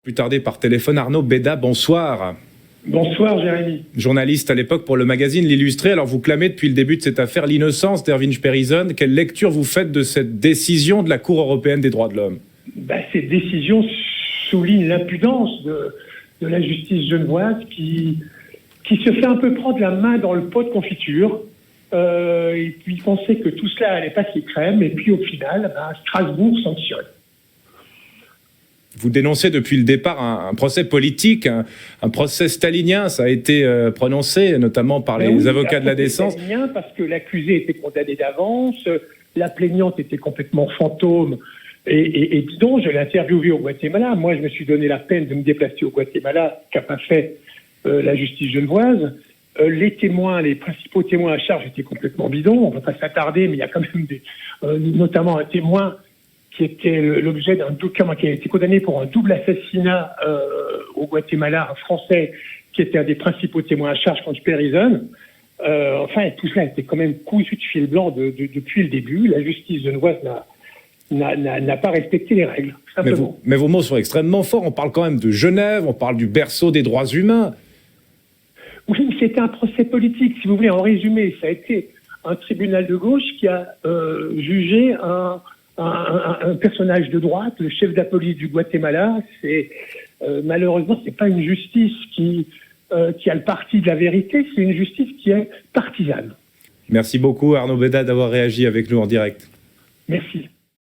Plus tardé par téléphone, Arnaud Béda, bonsoir. Bonsoir Jérémy. Journaliste à l'époque pour le magazine L'Illustré, alors vous clamez depuis le début de cette affaire l'innocence d'Erwin Sperrison. Quelle lecture vous faites de cette décision de la Cour européenne des droits de l'homme ? Cette décision souligne l'impudence de la justice genevoise qui se fait un peu prendre la main dans le pot de confiture et puis penser que tout cela allait passer crème et puis au final, Strasbourg sanctionne. Vous dénoncez depuis le départ un procès politique, un procès stalinien, ça a été prononcé notamment par les avocats de la défense. Stalinien parce que l'accusé était condamné d'avance, la plaignante était complètement fantôme. Et donc, je l'ai interviewé au Guatemala. Moi, je me suis donné la peine de me déplacer au Guatemala, qu'a pas fait la justice genevoise. Les témoins, les principaux témoins à charge étaient complètement bidons. On ne va pas s'attarder, mais il y a quand même notamment un témoin qui était l'objet d'un document, qui a été condamné pour un double assassinat au Guatemala, un Français qui était un des principaux témoins à charge contre Sperison. Tout cela était quand même cousu de fil blanc depuis le début. La justice genevoise n'a pas respecté les règles, simplement. Mais vos mots sont extrêmement forts. On parle quand même de Genève, on parle du berceau des droits humains. Oui, c'était un procès politique, si vous voulez. En résumé, ça a été un tribunal de gauche qui a jugé un personnage de droite, le chef de la police du Guatemala. Malheureusement, c'est pas une justice qui a le parti de la vérité, c'est une justice qui est partisane. Merci beaucoup Arnaud Béda d'avoir réagi avec nous en direct. Merci.